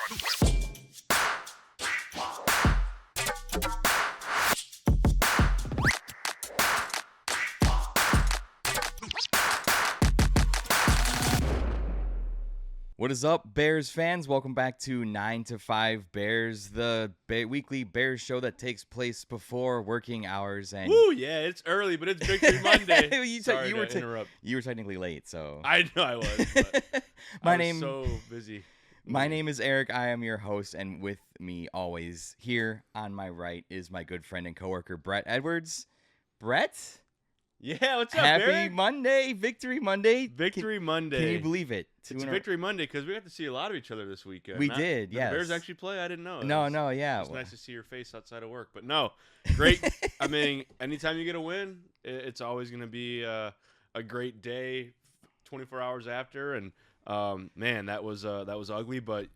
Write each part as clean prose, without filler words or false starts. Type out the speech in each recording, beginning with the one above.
What is up, Bears fans? Welcome back to 9 to 5 Bears, the weekly Bears show that takes place before working hours. And woo, yeah, it's early, but it's Victory Monday. Sorry to interrupt. You were technically late, so I know I was. But I was so busy. My name is Eric. I am your host, and with me always here on my right is my good friend and coworker Brett Edwards. Brett? Yeah, what's up, Happy Eric? Monday, Victory Monday. Victory Monday. Can you believe it? It's Victory Monday because we got to see a lot of each other this weekend. We did, yes. yes. The Bears actually play? I didn't know. No, yeah. It's nice to see your face outside of work. But no, great. I mean, anytime you get a win, it's always going to be a great day 24 hours after. And, man, that was ugly, but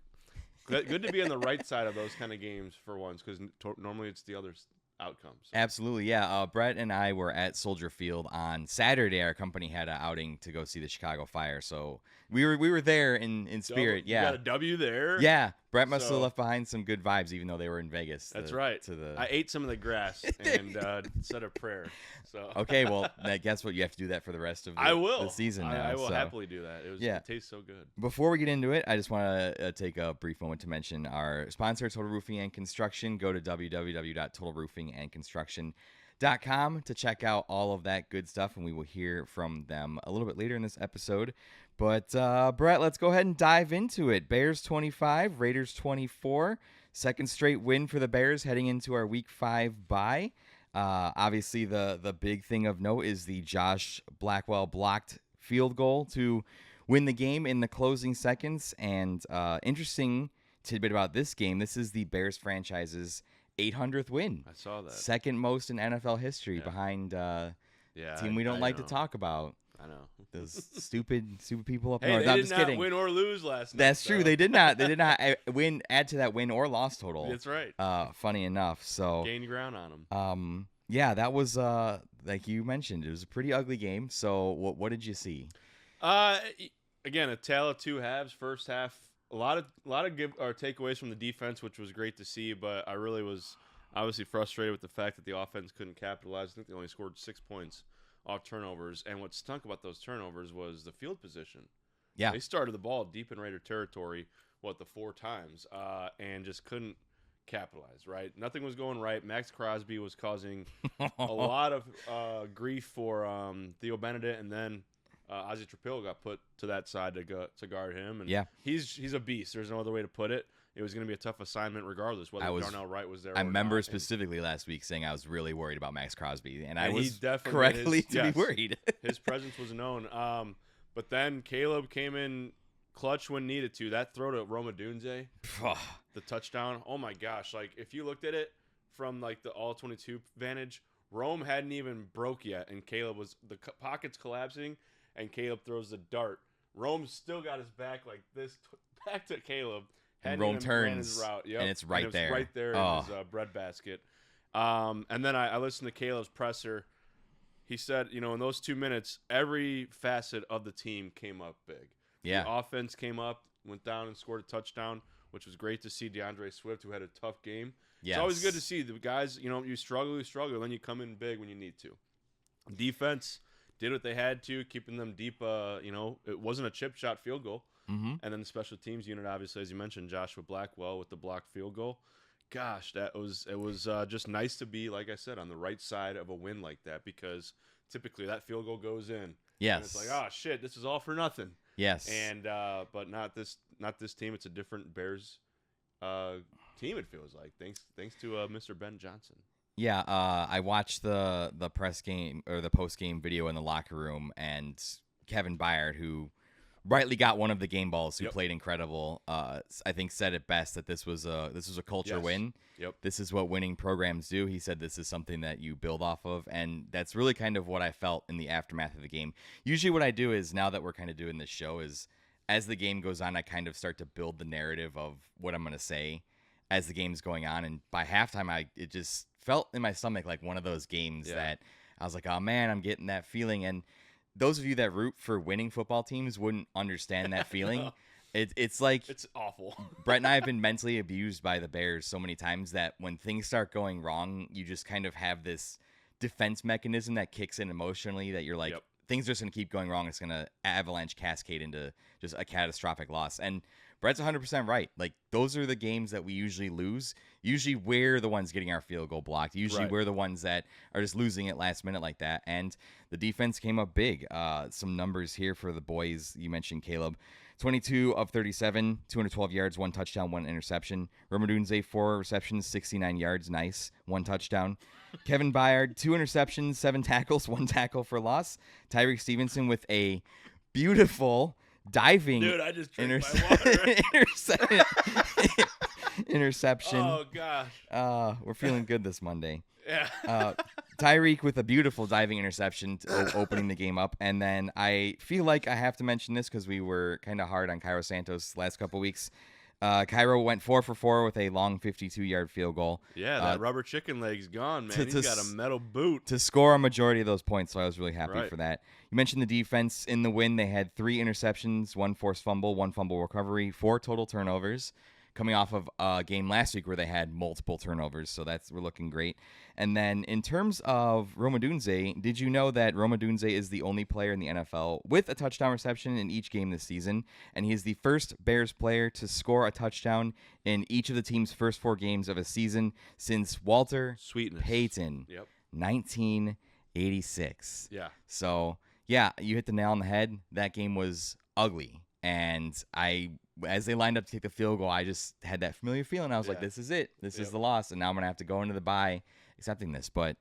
good to be on the right side of those kind of games for once because normally it's the other outcomes. Absolutely, yeah. Brett and I were at Soldier Field on Saturday. Our company had an outing to go see the Chicago Fire, so we were there in spirit. Yeah, you got a W there. Yeah, Brett must have left behind some good vibes, even though they were in Vegas. That's right. I ate some of the grass and said a prayer. So okay, well, guess what? You have to do that for the rest of the season now. I will happily do that. It tastes so good. Before we get into it, I just want to take a brief moment to mention our sponsor, Total Roofing and Construction. Go to www.totalroofingandconstruction.com to check out all of that good stuff, and we will hear from them a little bit later in this episode. But, Brett, let's go ahead and dive into it. Bears 25, Raiders 24. Second straight win for the Bears heading into our Week 5 bye. Obviously, the big thing of note is the Josh Blackwell blocked field goal to win the game in the closing seconds. And interesting tidbit about this game, this is the Bears franchise's 800th win. I saw that. Second most in NFL history behind a team we don't like to talk about. I know. Those stupid people up north. Hey, they did not win or lose last night. That's true. They did not. They did not add to that win or loss total. That's right. Funny enough. So gained ground on them. Yeah, that was like you mentioned, it was a pretty ugly game. So what did you see? Again, a tale of two halves. First half, a lot of takeaways from the defense, which was great to see. But I really was obviously frustrated with the fact that the offense couldn't capitalize. I think they only scored 6 points off turnovers, and what stunk about those turnovers was the field position. Yeah, they started the ball deep in Raider territory, the 4 times, and just couldn't capitalize. Right, nothing was going right. Max Crosby was causing a lot of grief for Theo Benedict, and then Ozzie Trapil got put to that side to guard him. And he's a beast. There's no other way to put it. It was going to be a tough assignment regardless whether Darnell Wright was there or not. I remember specifically last week saying I was really worried about Max Crosby, and I was definitely correctly to be worried. His presence was known. But then Caleb came in clutch when needed to. That throw to Roma Dunze, the touchdown, oh my gosh. Like, if you looked at it from like the all-22 vantage, Rome hadn't even broke yet, and Caleb was – the pocket's collapsing, and Caleb throws the dart. Rome still got his back like this, back to Caleb. And Rome turns, and it's right there. Right there in his breadbasket. And then I listened to Caleb's presser. He said, in those 2 minutes, every facet of the team came up big. Yeah. The offense came up, went down and scored a touchdown, which was great to see. DeAndre Swift, who had a tough game. Yes. It's always good to see the guys, you struggle, then you come in big when you need to. Defense did what they had to, keeping them deep. It wasn't a chip shot field goal. Mm-hmm. And then the special teams unit, obviously, as you mentioned, Joshua Blackwell with the blocked field goal. Gosh, it was just nice to be, like I said, on the right side of a win like that, because typically that field goal goes in. Yes. And it's like, oh shit, this is all for nothing. Yes. And but not this team. It's a different Bears team. It feels like thanks to Mr. Ben Johnson. Yeah, I watched the press game or the post game video in the locker room, and Kevin Byard, who rightly got one of the game balls, who played incredible, I think said it best that this was a culture win. Yep. This is what winning programs do. He said this is something that you build off of, and that's really kind of what I felt in the aftermath of the game. Usually what I do is, now that we're kind of doing this show, is as the game goes on, I kind of start to build the narrative of what I'm going to say as the game's going on, and by halftime, it just felt in my stomach like one of those games that I was like, oh man, I'm getting that feeling. And those of you that root for winning football teams wouldn't understand that feeling. It's like It's awful. Brett and I have been mentally abused by the Bears so many times that when things start going wrong, you just kind of have this defense mechanism that kicks in emotionally that you're like, Yep. things are just going to keep going wrong. It's going to avalanche cascade into just a catastrophic loss. And Brett's 100% right. Like, those are the games that we usually lose. Usually we're the ones getting our field goal blocked. Usually Right. we're the ones that are just losing it last minute like that. And the defense came up big. Some numbers here for the boys. You mentioned Caleb. 22 of 37, 212 yards, 1 touchdown, 1 interception. Romadunze, 4 receptions, 69 yards, nice, 1 touchdown. Kevin Byard, 2 interceptions, 7 tackles, 1 tackle for loss. Tyreek Stevenson with a beautiful diving Dude, I just drank my water. interception. Oh gosh. We're feeling good this Monday. Yeah. Tyreek with a beautiful diving interception opening the game up. And then I feel like I have to mention this because we were kind of hard on Cairo Santos last couple weeks. Cairo went 4 for 4 with a long 52-yard field goal. Yeah, that rubber chicken leg's gone, man. He's got a metal boot. To score a majority of those points, so I was really happy Right. for that. You mentioned the defense. In the win, they had 3 interceptions, 1 forced fumble, 1 fumble recovery, 4 total turnovers, coming off of a game last week where they had multiple turnovers, so we're looking great. And then in terms of Romadunze, did you know that Romadunze is the only player in the NFL with a touchdown reception in each game this season, and he is the first Bears player to score a touchdown in each of the team's first 4 games of a season since Walter Sweetness. Payton, Yep. 1986. Yeah. So, yeah, you hit the nail on the head. That game was ugly, and as they lined up to take the field goal, I just had that familiar feeling. I was like, this is it. This is the loss. And now I'm going to have to go into the bye accepting this. But,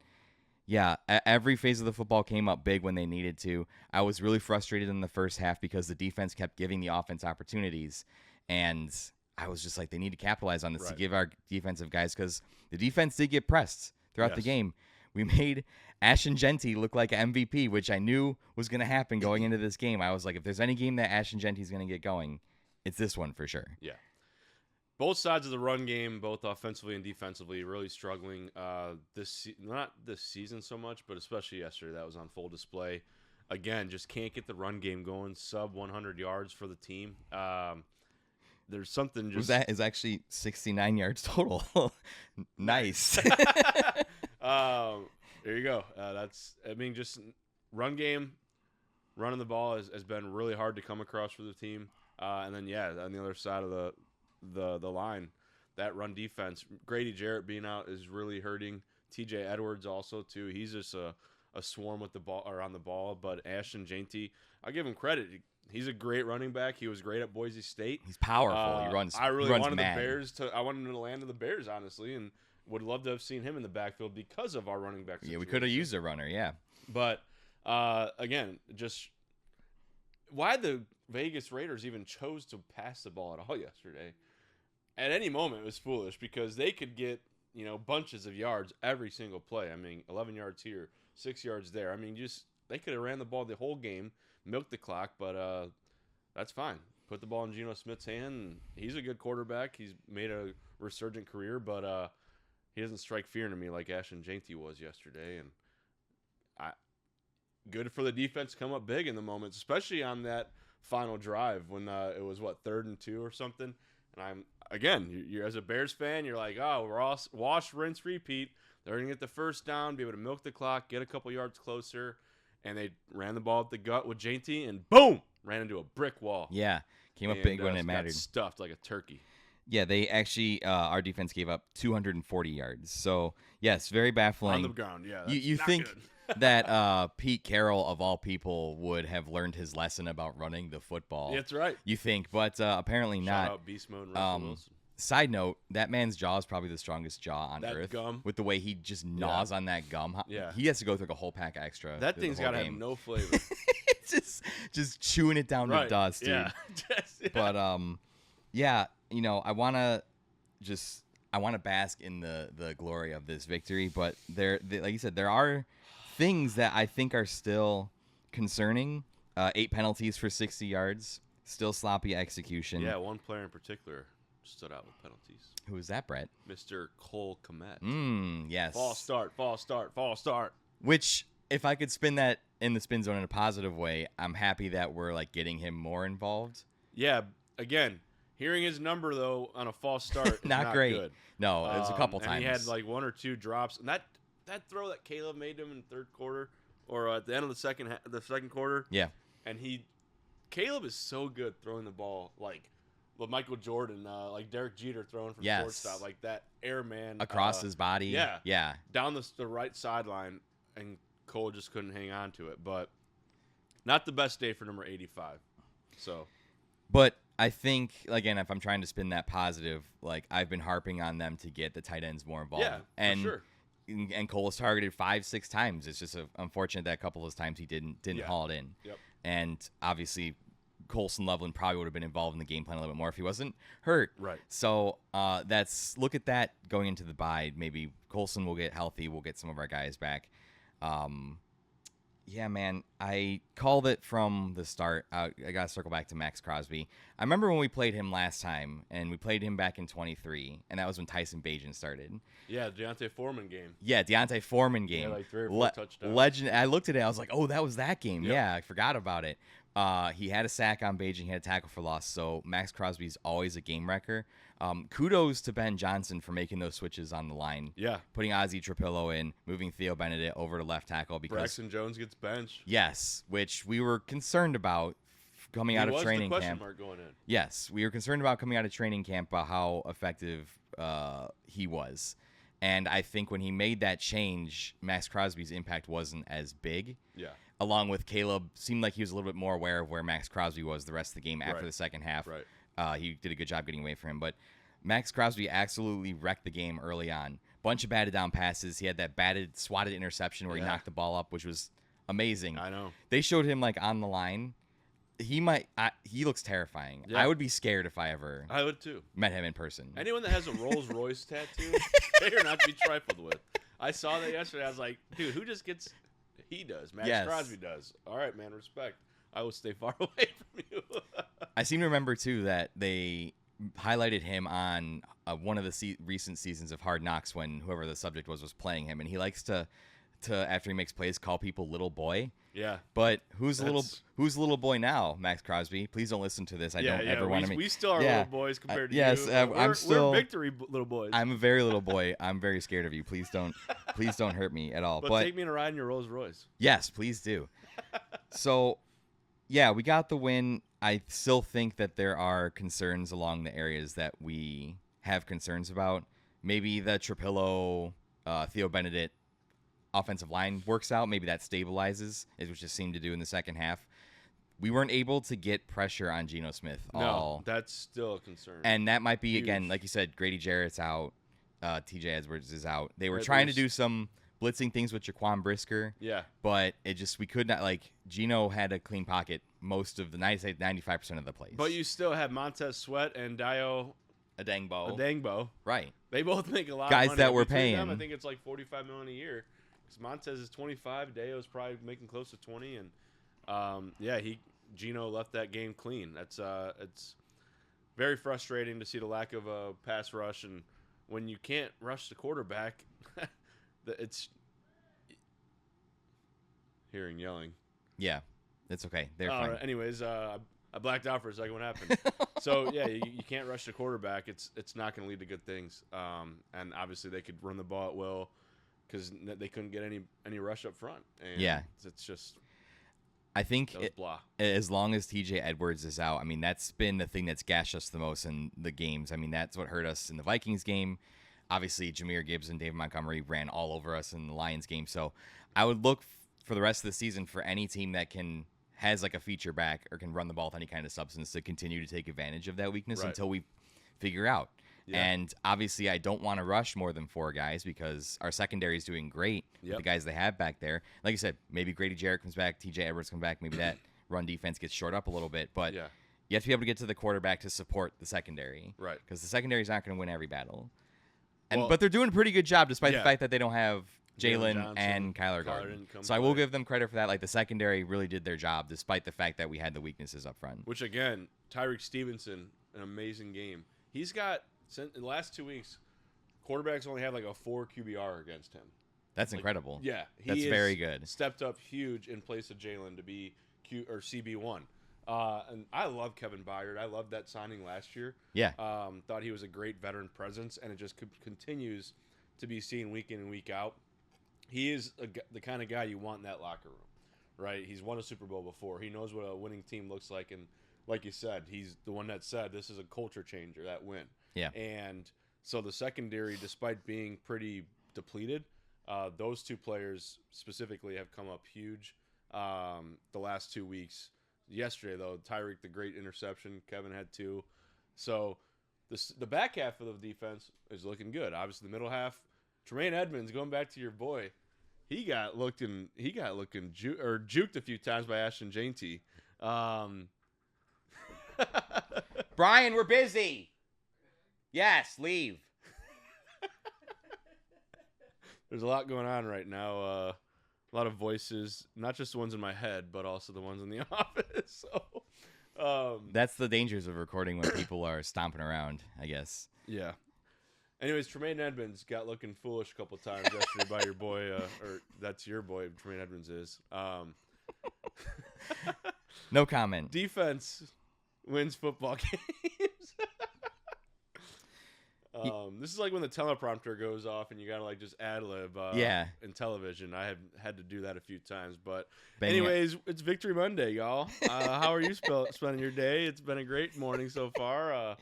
yeah, every phase of the football came up big when they needed to. I was really frustrated in the first half because the defense kept giving the offense opportunities. And I was just like, they need to capitalize on this to give our defensive guys, because the defense did get pressed throughout the game. We made Ashton Genty look like an MVP, which I knew was going to happen going into this game. I was like, if there's any game that Ashton Genty's going to get going, it's this one for sure. Yeah. Both sides of the run game, both offensively and defensively, really struggling. Not this season so much, but especially yesterday, that was on full display. Again, just can't get the run game going. Sub 100 yards for the team. There's something just That is actually 69 yards total. Nice. There you go. Just run game, running the ball has been really hard to come across for the team. And then, on the other side of the line, that run defense, Grady Jarrett being out is really hurting. TJ Edwards also too. He's just a swarm with the ball or on the ball. But Ashton Genty, I give him credit. He's a great running back. He was great at Boise State. He's powerful. He runs. I really runs wanted mad. the Bears to. I wanted him to land in the Bears, honestly, and would love to have seen him in the backfield because of our running back situation. Yeah, we could have used a runner. Yeah. But again, just why the Vegas Raiders even chose to pass the ball at all yesterday. At any moment, it was foolish because they could get bunches of yards every single play. I mean, 11 yards here, 6 yards there. I mean, they could have ran the ball the whole game, milked the clock, but that's fine. Put the ball in Geno Smith's hand. And he's a good quarterback. He's made a resurgent career, but he doesn't strike fear into me like Ashton Genty was yesterday. And good for the defense to come up big in the moments, especially on that final drive when it was 3rd and 2 or something. And you're as a Bears fan, you're like, oh, we're all wash, rinse, repeat. They're gonna get the first down, be able to milk the clock, get a couple yards closer, and they ran the ball up the gut with Genty, and boom, ran into a brick wall. Yeah, came up big when it got mattered. Stuffed like a turkey. Yeah, they actually our defense gave up 240 yards. So yes, very baffling. On the ground. Yeah, you not think good. that Pete Carroll of all people would have learned his lesson about running the football? That's right. You think, but apparently not. Shout out Beast Mode and Russell Wilson. Side note, that man's jaw is probably the strongest jaw on That earth. gum. With the way he just gnaws on that gum. Yeah. He has to go through like a whole pack extra. That through the thing's whole got to game. have no flavor. just chewing it down to dust, dude. Yeah. But I want to bask in the glory of this victory, but like you said, there are things that I think are still concerning. 8 penalties for 60 yards, still sloppy execution. Yeah, one player in particular stood out with penalties. Who is that, Brett? Mr. Cole Kmet. Yes. False start. Which, if I could spin that in the spin zone in a positive way, I'm happy that we're like getting him more involved. Yeah, again, hearing his number though on a false start is Not great. good. No, it was a couple and times. he had like 1 or 2 drops, and that throw that Caleb made him in the third quarter or at the end of the second quarter. Yeah. And Caleb is so good throwing the ball like Michael Jordan, like Derek Jeter throwing from shortstop, like that airman across his body. Yeah. Down the right sideline, and Cole just couldn't hang on to it. But not the best day for number 85. So, but I think again, if I'm trying to spin that positive, like I've been harping on them to get the tight ends more involved. Yeah, and for sure. And Cole was targeted 5-6 times. It's just unfortunate that a couple of those times he didn't haul it in. Yep. And obviously, Colson Loveland probably would have been involved in the game plan a little bit more if he wasn't hurt. Right. So look at that going into the bye. Maybe Colson will get healthy. We'll get some of our guys back. Yeah, man, I called it from the start. I got to circle back to Max Crosby. I remember when we played him last time, and we played him back in 23, and that was when Tyson Bagent started. Yeah, Deontay Foreman game. Yeah, Deontay Foreman game. Yeah, like 3 or 4 touchdowns. Legend. I looked at it. I was like, oh, that was that game. Yep. Yeah, I forgot about it. He had a sack on Bagent. He had a tackle for loss. So Max Crosby's always a game wrecker. Kudos to Ben Johnson for making those switches on the line. Yeah. Putting Ozzie Trapillo in, moving Theo Benedict over to left tackle. Because Braxton Jones gets benched. Yes, which we were concerned about coming out of training the question camp. mark going in. Yes, we were concerned about coming out of training camp about how effective he was. And I think when he made that change, Max Crosby's impact wasn't as big. Yeah. Along with Caleb, seemed like he was a little bit more aware of where Max Crosby was the rest of the game after the second half. Right. He did a good job getting away from him. But Max Crosby absolutely wrecked the game early on. Bunch of batted down passes. He had that swatted interception where he knocked the ball up, which was amazing. I know. They showed him like on the line. He looks terrifying. Yeah. I would be scared if I ever I would too. met him in person. Anyone that has a Rolls Royce tattoo, they are not to be trifled with. I saw that yesterday. I was like, dude, who just gets? He does. Max Crosby does. All right, man. Respect. I will stay far away from you. I seem to remember too that they highlighted him on one of the recent seasons of Hard Knocks when whoever the subject was playing him, and he likes to after he makes plays call people little boy. Yeah. But who's little boy now, Max Crosby? Please don't listen to this. I don't ever want to. We still are little boys compared to yes, you. we're victory little boys. I'm a very little boy. I'm very scared of you. Please don't hurt me at all. But take me on a ride in your Rolls Royce. Yes, please do. So, yeah, we got the win. I still think that there are concerns along the areas that we have concerns about. Maybe the Trapillo, Theo Benedict offensive line works out. Maybe that stabilizes, which it seemed to do in the second half. We weren't able to get pressure on Geno Smith. No, that's still a concern. And that might be, again, like you said, Grady Jarrett's out. TJ Edwards is out. They were trying to do some blitzing things with Jaquan Brisker. Yeah. But we could not, Geno had a clean pocket most of the 95% of the plays. But you still have Montez Sweat and Dio Adangbo. Right. They both make a lot guys of money. that we're Between paying. them, I think it's like $45 million a year. Because Montez is 25, Dio's probably making close to 20, and Geno left that game clean. That's it's very frustrating to see the lack of a pass rush, and when you can't rush the quarterback, it's hearing yelling. Yeah, it's okay. They're fine. Anyways, I blacked out for a second. What happened? So yeah, you can't rush the quarterback. It's not going to lead to good things. And obviously they could run the ball at will because they couldn't get any rush up front. And it's just. I think blah. As long as TJ Edwards is out, I mean, that's been the thing that's gashed us the most in the games. I mean, that's what hurt us in the Vikings game. Obviously, Jahmyr Gibbs and David Montgomery ran all over us in the Lions game. So I would look for the rest of the season for any team that has like a feature back or can run the ball with any kind of substance to continue to take advantage of that weakness until we figure out. Yeah. And obviously, I don't want to rush more than 4 guys because our secondary is doing great with the guys they have back there. Like I said, maybe Grady Jarrett comes back, TJ Edwards comes back, maybe that run defense gets shored up a little bit. But you have to be able to get to the quarterback to support the secondary. Right. Because the secondary is not going to win every battle. But they're doing a pretty good job despite the fact that they don't have Jalen and Kyler Gordon. So I will give them credit for that. Like, the secondary really did their job despite the fact that we had the weaknesses up front. Which, again, Tyreek Stevenson, an amazing game. He's got, in the last 2 weeks, quarterbacks only have like a 4 QBR against him. That's incredible. Yeah. That's very good. Stepped up huge in place of Jalen to be CB1. And I love Kevin Byard. I loved that signing last year. Yeah. Thought he was a great veteran presence, and it just continues to be seen week in and week out. He is the kind of guy you want in that locker room, right? He's won a Super Bowl before. He knows what a winning team looks like, and like you said, he's the one that said this is a culture changer, that win. Yeah. And so the secondary, despite being pretty depleted, those two players specifically have come up huge the last 2 weeks. Yesterday, though, Tyreek, the great interception. Kevin had 2. So the back half of the defense is looking good. Obviously, the middle half, Tremaine Edmonds, going back to your boy, he got juked a few times by Ashton Janty. Brian, we're busy. Yes, leave. There's a lot going on right now. A lot of voices, not just the ones in my head, but also the ones in the office. So, that's the dangers of recording when people are stomping around, I guess. Yeah. Anyways, Tremaine Edmonds got looking foolish a couple times yesterday by your boy, or that's your boy, Tremaine Edmonds is. No comment. Defense wins football games. This is like when the teleprompter goes off and you gotta like just ad lib. In television, I have had to do that a few times. But anyways, it's Victory Monday, y'all. How are you spending your day? It's been a great morning so far.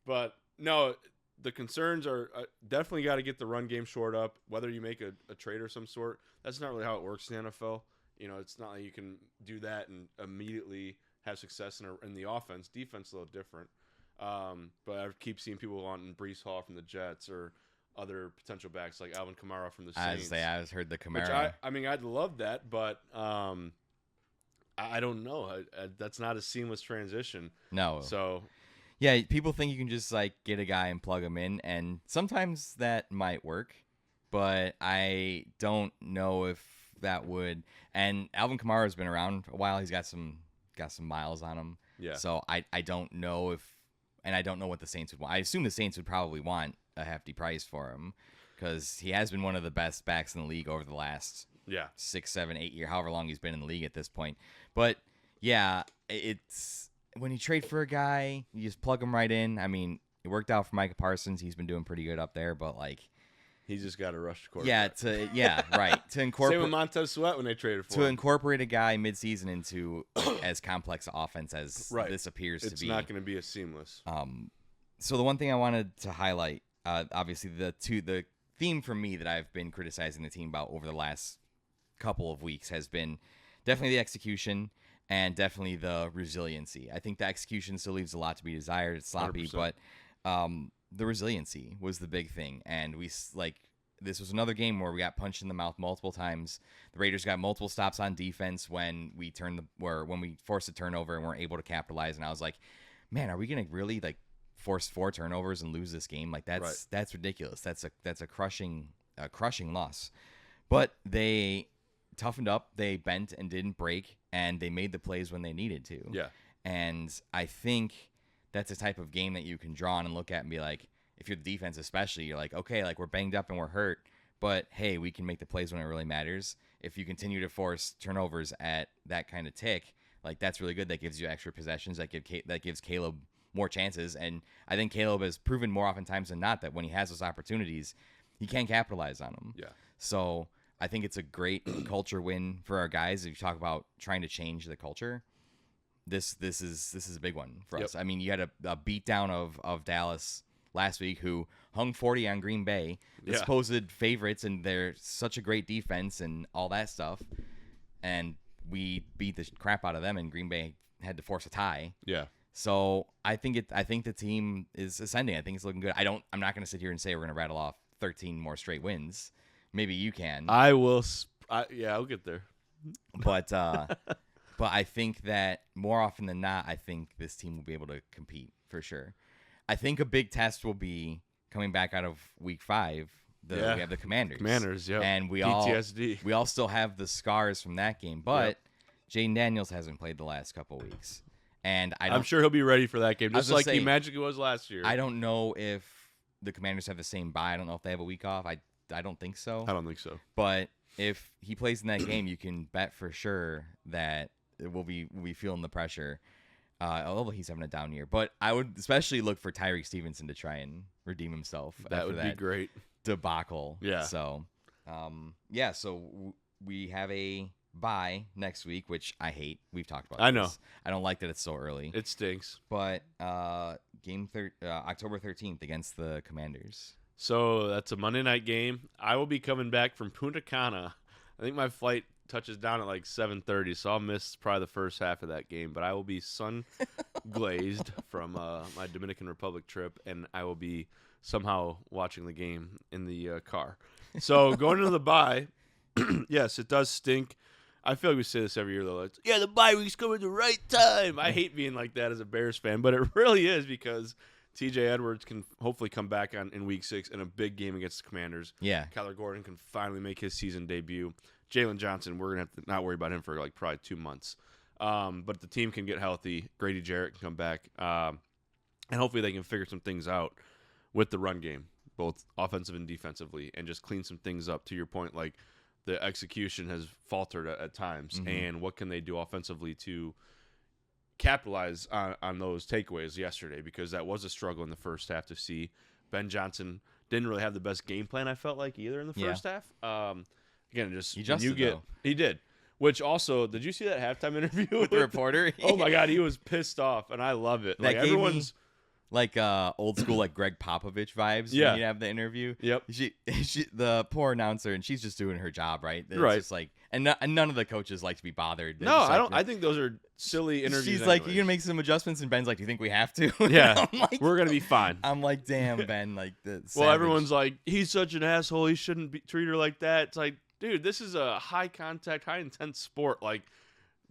But no, the concerns are definitely got to get the run game shored up. Whether you make a trade of some sort, that's not really how it works in the NFL. You know, it's not like you can do that and immediately have success in the offense. Defense is a little different. But I keep seeing people wanting Breece Hall from the Jets or other potential backs like Alvin Kamara from the Saints. I just heard the Kamara. Which I mean, I'd love that, but I don't know. That's not a seamless transition. No. So, yeah, people think you can just like get a guy and plug him in, and sometimes that might work, but I don't know if that would. And Alvin Kamara has been around a while. He's got some miles on him. Yeah. So I don't know if. And I don't know what the Saints would want. I assume the Saints would probably want a hefty price for him because he has been one of the best backs in the league over the last 6, 7, 8 years, however long he's been in the league at this point. But, yeah, it's when you trade for a guy, you just plug him right in. I mean, it worked out for Micah Parsons. He's been doing pretty good up there, but, like, he's just got to rush the quarterback. Right. To incorporate Same with Montez Sweat when they traded for him. To incorporate a guy midseason into as complex an offense as this appears to be. It's not going to be as seamless. So the one thing I wanted to highlight, obviously the theme for me that I've been criticizing the team about over the last couple of weeks has been definitely the execution and definitely the resiliency. I think the execution still leaves a lot to be desired. It's sloppy, 100%. but the resiliency was the big thing, and this was another game where we got punched in the mouth multiple times. The Raiders got multiple stops on defense when we forced a turnover and weren't able to capitalize. And I was like, man, are we gonna really like force 4 turnovers and lose this game? Like that's ridiculous. That's a crushing loss. But they toughened up, they bent and didn't break, and they made the plays when they needed to. Yeah. And I think that's a type of game that you can draw on and look at and be like, if you're the defense especially, you're like, okay, like we're banged up and we're hurt, but hey, we can make the plays when it really matters. If you continue to force turnovers at that kind of tick, like that's really good. That gives you extra possessions. That gives Caleb more chances. And I think Caleb has proven more oftentimes than not that when he has those opportunities, he can capitalize on them. Yeah. So I think it's a great culture win for our guys. If you talk about trying to change the culture, this is a big one for us. I mean, you had a beatdown of Dallas last week, who hung 40 on Green Bay, the supposed favorites, and they're such a great defense and all that stuff. And we beat the crap out of them, and Green Bay had to force a tie. Yeah. So I think the team is ascending. I think it's looking good. I'm not going to sit here and say we're going to rattle off 13 more straight wins. Maybe you can. I will. I'll get there. But I think that more often than not, I think this team will be able to compete for sure. I think a big test will be coming back out of week 5. We have the Commanders. Yeah. And PTSD. we all still have the scars from that game. But Jaden Daniels hasn't played the last couple weeks. And I'm sure he'll be ready for that game, just like he magically was last year. I don't know if the Commanders have the same bye. I don't know if they have a week off. I don't think so. I don't think so. But if he plays in that game, you can bet for sure that we'll be feeling the pressure. Although he's having a down year, but I would especially look for Tyreek Stevenson to try and redeem himself. That would be great. Debacle. Yeah. So, we have a bye next week, which I hate. We've talked about. I know. I don't like that it's so early. It stinks. But October 13th against the Commanders. So that's a Monday night game. I will be coming back from Punta Cana. I think my flight touches down at like 7:30, so I'll miss probably the first half of that game. But I will be sun glazed from my Dominican Republic trip, and I will be somehow watching the game in the car. So going into the bye, yes, it does stink. I feel like we say this every year, though. It's, the bye week's coming at the right time. I hate being like that as a Bears fan, but it really is because TJ Edwards can hopefully come back in Week 6 in a big game against the Commanders. Yeah. Kyler Gordon can finally make his season debut. Jalen Johnson, we're going to have to not worry about him for like probably 2 months. But the team can get healthy. Grady Jarrett can come back. And hopefully they can figure some things out with the run game, both offensive and defensively, and just clean some things up. To your point, like the execution has faltered at times. Mm-hmm. And what can they do offensively to capitalize on those takeaways yesterday? Because that was a struggle in the first half to see. Ben Johnson didn't really have the best game plan, I felt like, either in the first half. Again, just he adjusted, he did. Which also, did you see that halftime interview with the reporter? Oh my God, he was pissed off, and I love it. That like everyone's like old school like Greg Popovich vibes. Yeah, when you have the interview. Yep. She the poor announcer, and she's just doing her job, right? It's right. Just like, and none of the coaches like to be bothered. No, I don't. I think those are silly interviews. She's like, "You gonna make some adjustments?" And Ben's like, "Do you think we have to?" Yeah, like, we're gonna be fine. I'm like, "Damn, Ben!" Like, well, everyone's like, "He's such an asshole. He shouldn't treat her like that." It's like, dude, this is a high contact, high intense sport. Like,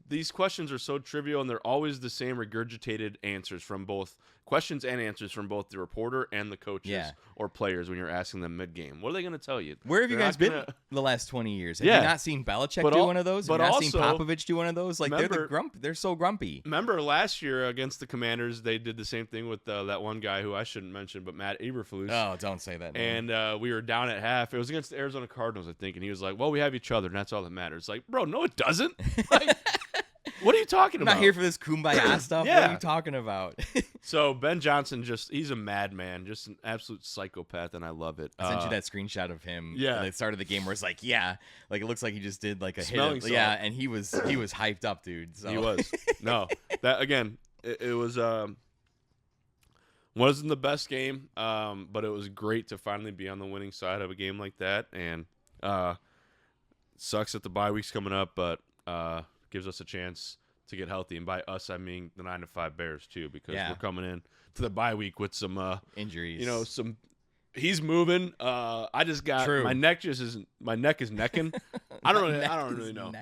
these questions are so trivial, and they're always the same regurgitated answers from both questions and answers from both the reporter and the coaches or players when you're asking them mid-game. What are they going to tell you? Where have you guys been the last 20 years? Have you not seen Belichick do one of those? Have you not seen Popovich do one of those? Like, they're so grumpy. Remember last year against the Commanders, they did the same thing with that one guy who I shouldn't mention, but Matt Eberflus. Oh, don't say that name. And we were down at half. It was against the Arizona Cardinals, I think, and he was like, well, we have each other, and that's all that matters. Like, bro, no, it doesn't. Like, what are you talking about? I'm not here for this kumbaya stuff. Yeah. What are you talking about? So Ben Johnson, he's a madman, just an absolute psychopath, and I love it. I sent you that screenshot of him at the start of the game where it's like, like it looks like he just did like a hit. And he was hyped up, dude. So. He was. No, that again, it was wasn't the best game, but it was great to finally be on the winning side of a game like that. And sucks that the bye week's coming up, but gives us a chance to get healthy. And by us, I mean the 9-5 Bears too, because we're coming in to the bye week with some injuries. He's moving. I just got my neck is necking. I don't really know.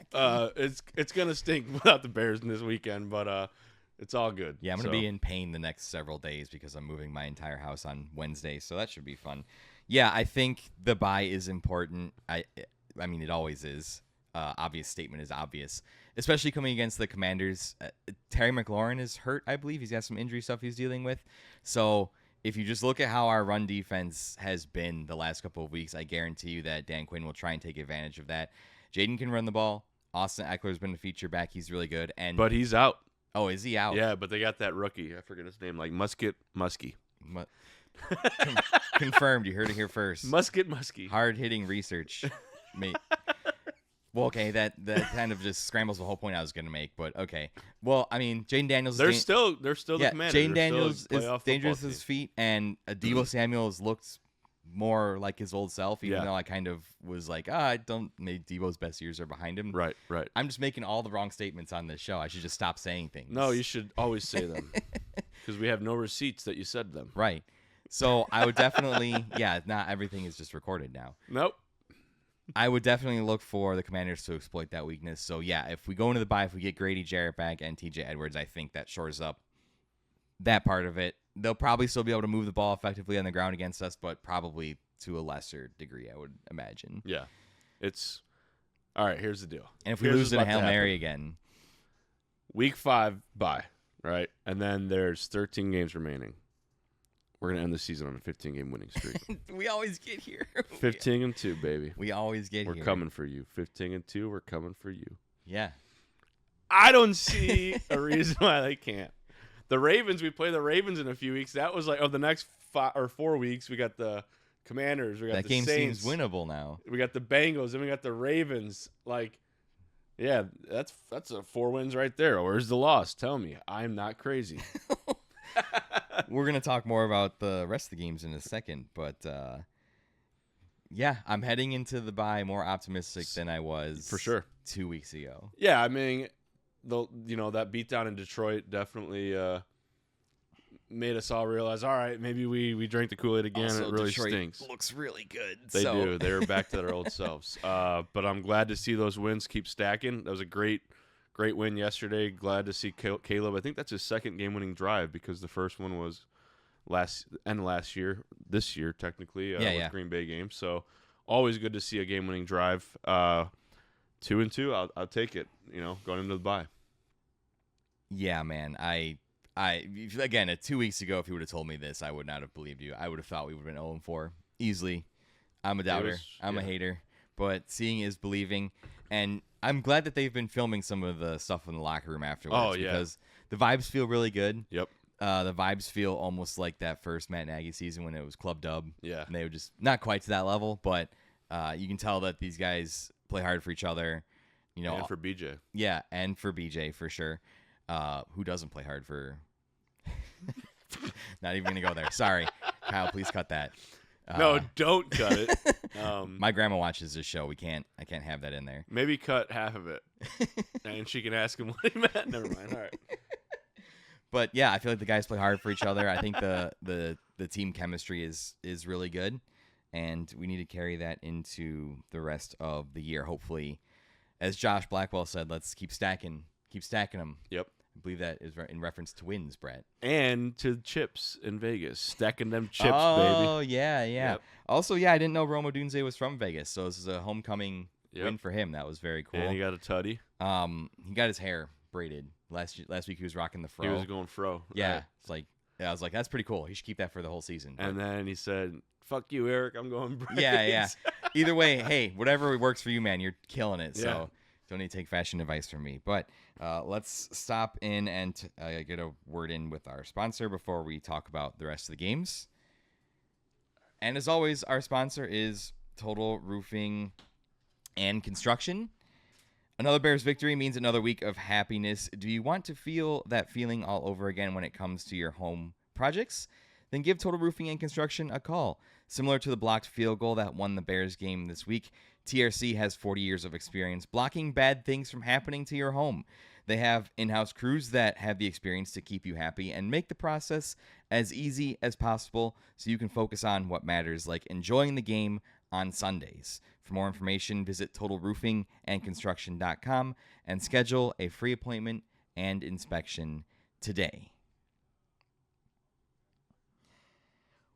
It's gonna stink without the Bears in this weekend, but it's all good. Yeah, I'm gonna be in pain the next several days because I'm moving my entire house on Wednesday, so that should be fun. Yeah, I think the bye is important. I mean, it always is. Obvious statement is obvious, especially coming against the Commanders. Terry McLaurin is hurt, I believe. He's got some injury stuff he's dealing with. So if you just look at how our run defense has been the last couple of weeks, I guarantee you that Dan Quinn will try and take advantage of that. Jaden can run the ball. Austin Eckler's been a feature back. He's really good. But he's out. Oh, is he out? Yeah, but they got that rookie. I forget his name, like Muskie. Confirmed. You heard it here first. Muskie. Hard-hitting research. Well, okay, that kind of just scrambles the whole point I was going to make, but okay. Well, I mean, Jaden Daniels. They're still the Commanders. Jaden Daniels is dangerous at his feet, and Deebo Samuel's looked more like his old self, even though I kind of was like, maybe Deebo's best years are behind him. Right. I'm just making all the wrong statements on this show. I should just stop saying things. No, you should always say them because we have no receipts that you said them. Right. So I would definitely, not everything is just recorded now. Nope. I would definitely look for the Commanders to exploit that weakness. So, if we go into the bye, if we get Grady Jarrett back and TJ Edwards, I think that shores up that part of it. They'll probably still be able to move the ball effectively on the ground against us, but probably to a lesser degree, I would imagine. Yeah. It's all right. Here's the deal. And if we lose in a Hail Mary again. Week 5, bye, right? And then there's 13 games remaining. We're going to end the season on a 15-game winning streak. We always get here. 15-2, baby. We always get here. We're coming for you. 15-2, we're coming for you. Yeah. I don't see a reason why they can't. The Ravens, we play the Ravens in a few weeks. That was like, the next 5 or 4 weeks, we got the Commanders, we got That the game Saints, seems winnable now. we got the Bengals, and we got the Ravens. Like, yeah, that's a 4 wins right there. Where's the loss? Tell me. I'm not crazy. We're going to talk more about the rest of the games in a second, but yeah, I'm heading into the bye more optimistic than I was For sure 2 weeks ago. Yeah, I mean, that beatdown in Detroit definitely made us all realize, all right, maybe we drank the Kool-Aid again. Also, It really Detroit stinks. looks really good. They do. They were back to their old selves. But I'm glad to see those wins keep stacking. That was a great win yesterday. Glad to see Caleb. I think that's his second game-winning drive because the first one was last year. This year, technically, with Green Bay game. So always good to see a game-winning drive. 2-2, I'll take it. Going into the bye. Yeah, man. I again, 2 weeks ago, if you would have told me this, I would not have believed you. I would have thought we would have been 0-4 easily. I'm a doubter. I'm a hater. But seeing is believing. And I'm glad that they've been filming some of the stuff in the locker room afterwards. Oh, yeah. Because the vibes feel really good. Yep. The vibes feel almost like that first Matt Nagy season when it was Club Dub. Yeah. And they were just not quite to that level, but you can tell that these guys play hard for each other. And for BJ. Yeah, and for BJ for sure. Who doesn't play hard for? Not even gonna go there. Sorry, Kyle. Please cut that. No, don't cut it. My grandma watches this show. I can't have that in there. Maybe cut half of it, and she can ask him what he meant. Never mind. All right. But yeah, I feel like the guys play hard for each other. I think the team chemistry is really good, and we need to carry that into the rest of the year. Hopefully, as Josh Blackwell said, let's keep stacking them. Yep. I believe that is in reference to wins, Brett. And to chips in Vegas. Stacking them chips, baby. Oh, yeah. Yep. Also, yeah, I didn't know Rome Odunze was from Vegas, so this is a homecoming win for him. That was very cool. And he got a tutty. He got his hair braided. Last week he was rocking the fro. He was going fro. Yeah. Right. It's like, I was like, that's pretty cool. He should keep that for the whole season. And then he said, fuck you, Eric. I'm going braids. Yeah. Either way, hey, whatever works for you, man, you're killing it. Yeah. So don't need to take fashion advice from me. But let's stop in and get a word in with our sponsor before we talk about the rest of the games. And as always, our sponsor is Total Roofing and Construction. Another Bears victory means another week of happiness. Do you want to feel that feeling all over again when it comes to your home projects? Then give Total Roofing and Construction a call. Similar to the blocked field goal that won the Bears game this week, TRC has 40 years of experience blocking bad things from happening to your home. They have in-house crews that have the experience to keep you happy and make the process as easy as possible so you can focus on what matters, like enjoying the game on Sundays. For more information, visit totalroofingandconstruction.com and schedule a free appointment and inspection today.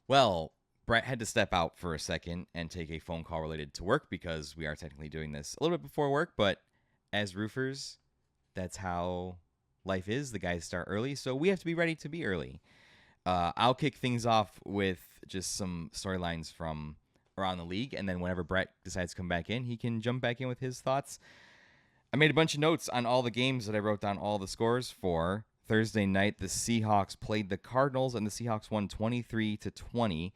Well, Brett had to step out for a second and take a phone call related to work because we are technically doing this a little bit before work, but as roofers, that's how life is. The guys start early, so we have to be ready to be early. I'll kick things off with just some storylines from around the league, and then whenever Brett decides to come back in, he can jump back in with his thoughts. I made a bunch of notes on all the games that I wrote down all the scores for. Thursday night, the Seahawks played the Cardinals, and the Seahawks won 23-20.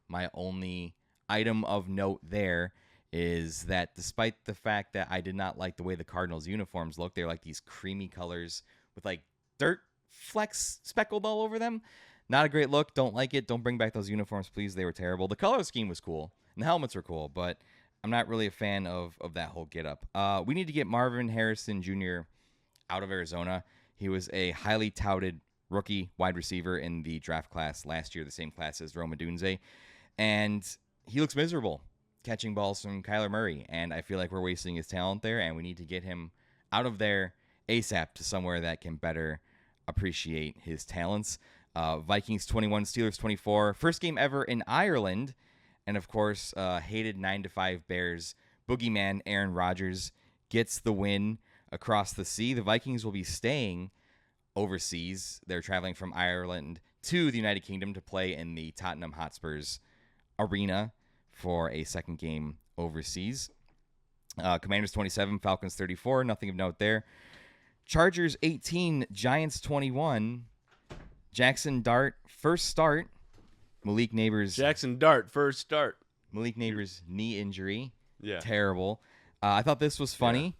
My only item of note there is that despite the fact that I did not like the way the Cardinals uniforms look, they're like these creamy colors with like dirt flecks speckled all over them. Not a great look. Don't like it. Don't bring back those uniforms, please. They were terrible. The color scheme was cool, and the helmets were cool, but I'm not really a fan of that whole getup. We need to get Marvin Harrison Jr. out of Arizona. He was a highly touted rookie wide receiver in the draft class last year, the same class as Rome Odunze, and he looks miserable catching balls from Kyler Murray, and I feel like we're wasting his talent there, and we need to get him out of there ASAP to somewhere that can better appreciate his talents. Vikings 21, Steelers 24. First game ever in Ireland, and of course, hated 9-5 Bears boogeyman Aaron Rodgers gets the win across the sea. The Vikings will be staying overseas. They're traveling from Ireland to the United Kingdom to play in the Tottenham Hotspurs arena for a second game overseas. Commanders 27, Falcons 34. Nothing of note there. Chargers 18, Giants 21. Jackson Dart, first start. Malik Neighbors' Jackson Dart, first start. Malik Neighbors' knee injury. Yeah. Terrible. I thought this was funny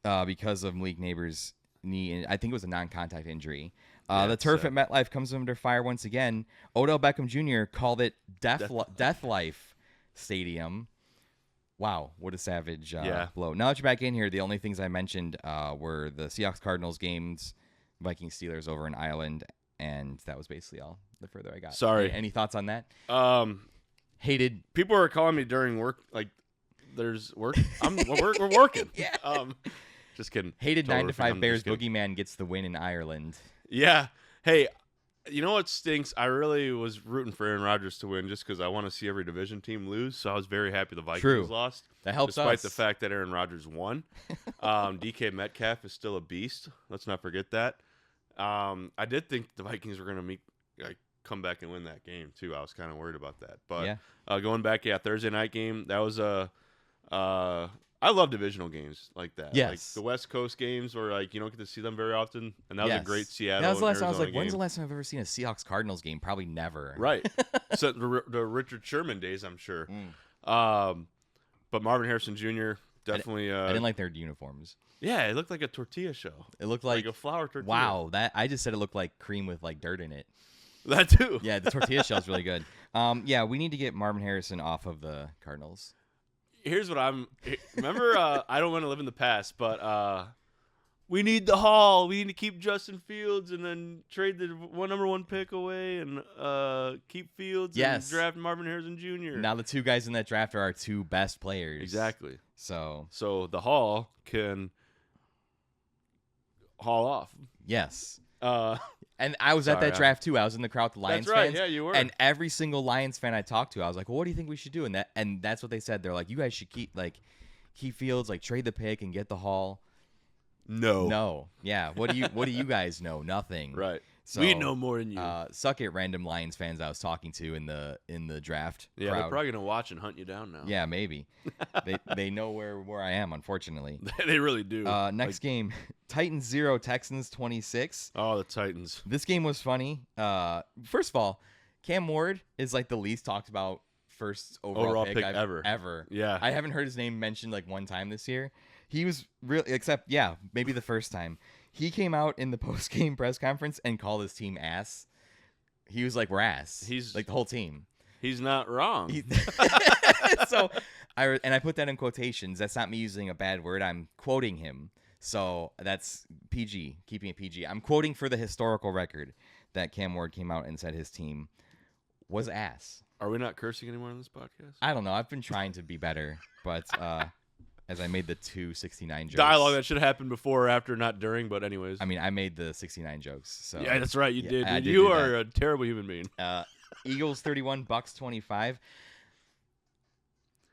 because of Malik Neighbors' knee. I think it was a non-contact injury. The turf at MetLife comes under fire once again. Odell Beckham Jr. called it Death Life Stadium. Wow, what a savage blow. Now that you're back in here, the only things I mentioned were the Seahawks-Cardinals games, Vikings-Steelers over in Ireland, and that was basically all the further I got. Sorry. Any thoughts on that? Hated. People were calling me during work, like, there's work. We're working. Yeah. Just kidding. Hated 9-to-5 Bears boogeyman gets the win in Ireland. Yeah. Hey, you know what stinks? I really was rooting for Aaron Rodgers to win just because I want to see every division team lose. So I was very happy the Vikings lost. That helps despite us. the fact that Aaron Rodgers won. DK Metcalf is still a beast. Let's not forget that. I did think the Vikings were going to come back and win that game too. I was kind of worried about that. But going back, Thursday night game, that was I love divisional games like that. Yes. Like the West Coast games where you don't get to see them very often. And that was a great Seattle. That was the last time I was Arizona like, game. when's the last time I've ever seen a Seahawks Cardinals game? Probably never. Right. So the Richard Sherman days, I'm sure. But Marvin Harrison Jr. definitely. I didn't like their uniforms. Yeah, it looked like a tortilla shell. It looked like a flour tortilla. Wow, I just said it looked like cream with like dirt in it. That too. Yeah, the tortilla shell's really good. We need to get Marvin Harrison off of the Cardinals. Here's what remember, I don't want to live in the past, but we need the haul. We need to keep Justin Fields and then trade the number one pick away and keep Fields and draft Marvin Harrison Jr. Now the two guys in that draft are our two best players. Exactly. So the haul can haul off. Yes. And I was at that draft too. I was in the crowd with the Lions fans. That's right. Yeah, you were. And every single Lions fan I talked to, I was like, "Well, what do you think we should do?" And that's what they said. They're like, "You guys should keep Fields, trade the pick and get the haul." No. Yeah. What do you guys know? Nothing. Right. So, we know more than you. Suck it, random Lions fans I was talking to in the draft. Yeah, crowd. They're probably gonna watch and hunt you down now. Yeah, maybe. they know where I am, unfortunately. They really do. Next game, Titans 0, Texans 26. Oh, the Titans. This game was funny. First of all, Cam Ward is the least talked about first overall pick I've ever. Yeah. I haven't heard his name mentioned one time this year. He was really, maybe the first time. He came out in the post-game press conference and called his team ass. He was like, we're ass. He's the whole team. He's not wrong. So I put that in quotations. That's not me using a bad word. I'm quoting him. So that's PG, keeping it PG. I'm quoting for the historical record that Cam Ward came out and said his team was ass. Are we not cursing anymore on this podcast? I don't know. I've been trying to be better, but as I made the 269 jokes. Dialogue that should happen before or after, not during, but anyways. I mean, I made the 69 jokes. So yeah, that's right. You did. I did you are a terrible human being. Eagles 31, Bucks 25.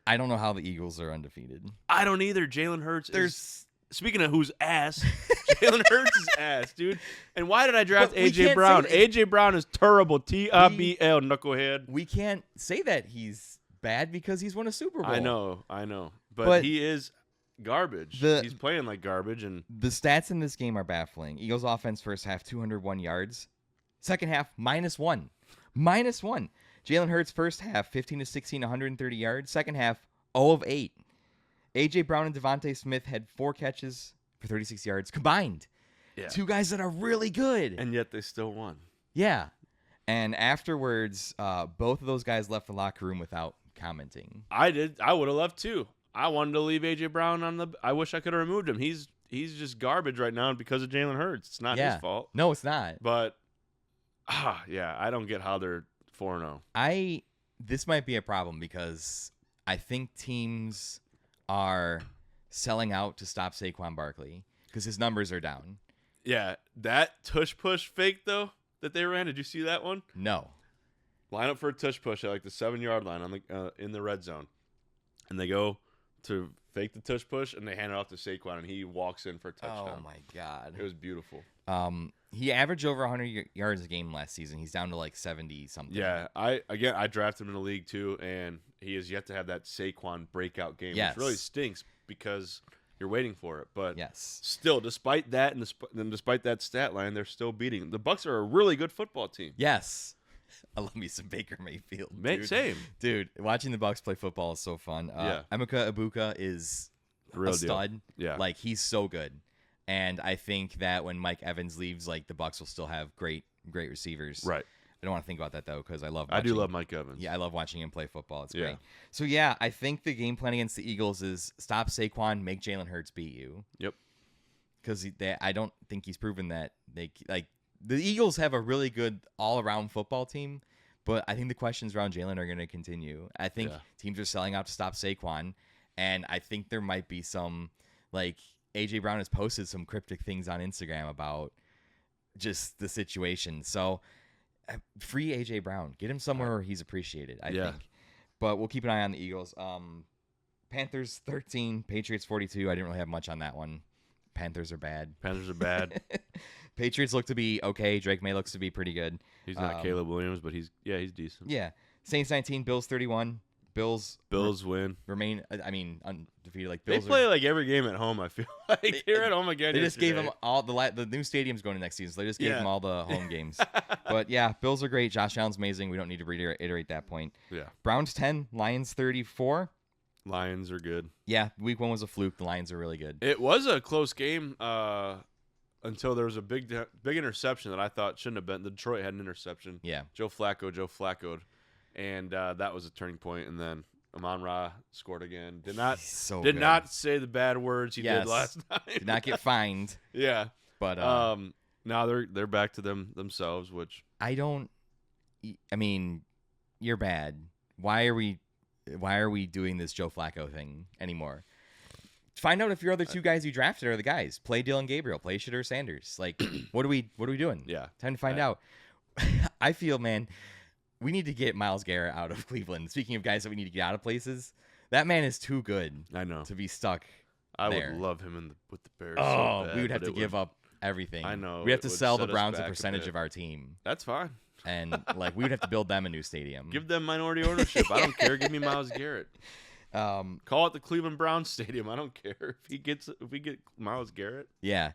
I don't know how the Eagles are undefeated. I don't either. Jalen Hurts is... Speaking of who's ass, Jalen Hurts is ass, dude. And why did I draft A.J. Brown? A.J. Brown is terrible. T-I-B-L, knucklehead. We can't say that he's bad because he's won a Super Bowl. I know. But he is garbage. He's playing like garbage. And the stats in this game are baffling. Eagles offense first half, 201 yards. Second half, -1. -1. Jalen Hurts first half, 15 to 16, 130 yards. Second half, 0 of 8. A.J. Brown and Devontae Smith had 4 catches for 36 yards combined. Yeah. Two guys that are really good. And yet they still won. Yeah. And afterwards, both of those guys left the locker room without commenting. I did. I would have left too. I wanted to leave A.J. Brown on the... I wish I could have removed him. He's just garbage right now because of Jalen Hurts. It's not his fault. No, it's not. But, I don't get how they're 4-0. This might be a problem because I think teams are selling out to stop Saquon Barkley because his numbers are down. Yeah, that tush push fake though that they ran. Did you see that one? No. Line up for a tush push at the 7-yard line on the in the red zone, and they go to fake the tush push and they hand it off to Saquon and he walks in for a touchdown. Oh my God, it was beautiful. He averaged over 100 yards a game last season. He's down to 70 something. Yeah, I drafted him in the league too, and he has yet to have that Saquon breakup game, which really stinks because You're waiting for it, but Yes. still, despite that and despite that stat line, they're still beating. The Bucs are a really good football team. Yes. I love me some Baker Mayfield. Dude. Same. Dude, watching the Bucs play football is so fun. Emeka Ibuka is Real a stud. deal. Yeah. Like, he's so good. And I think that when Mike Evans leaves, like, the Bucs will still have great receivers. Right. I don't want to think about that, though, because I do love Mike Evans. Yeah, I love watching him play football. It's great. So, yeah, I think the game plan against the Eagles is stop Saquon, make Jalen Hurts beat you. Yep. Because I don't think he's proven that the Eagles have a really good all-around football team, but I think the questions around Jalen are going to continue. I think teams are selling out to stop Saquon, and I think there might be some, like, A.J. Brown has posted some cryptic things on Instagram about just the situation. So, free A.J. Brown. Get him somewhere where he's appreciated, I think. But we'll keep an eye on the Eagles. Panthers 13, Patriots 42. I didn't really have much on that one. Panthers are bad. Patriots look to be okay. Drake May looks to be pretty good. He's not Caleb Williams, but he's decent. Yeah. Saints 19, Bills 31. Bills win. Remain, undefeated. Like They Bills play like every game at home, I feel like. They're at home again. They just gave them all the new stadium's going to next season, so they just gave them all the home games. But yeah, Bills are great. Josh Allen's amazing. We don't need to reiterate that point. Yeah. Browns 10, Lions 34. Lions are good. Yeah, week 1 was a fluke. The Lions are really good. It was a close game until there was a big interception that I thought shouldn't have been. Detroit had an interception. Yeah. Joe Flacco'd. And that was a turning point. And then Amon-Ra scored again. Did not say the bad words he did last time. Did not get fined. Yeah. But now they're back to themselves, which I mean, you're bad. Why are we doing this Joe Flacco thing anymore? Find out if your other two guys you drafted are the guys. Play Dylan Gabriel. Play Shadur Sanders. Like, what are we doing? Yeah. Time to find out. I feel, man, we need to get Myles Garrett out of Cleveland. Speaking of guys that we need to get out of places, that man is too good. I know. To be stuck. I would love him with the Bears. Oh, so bad, we would have to give up everything. I know. We have to sell the Browns a percentage of our team. That's fine. And like we would have to build them a new stadium. Give them minority ownership. I don't care. Give me Myles Garrett. Call it the Cleveland Browns Stadium. I don't care if we get Myles Garrett. Yeah.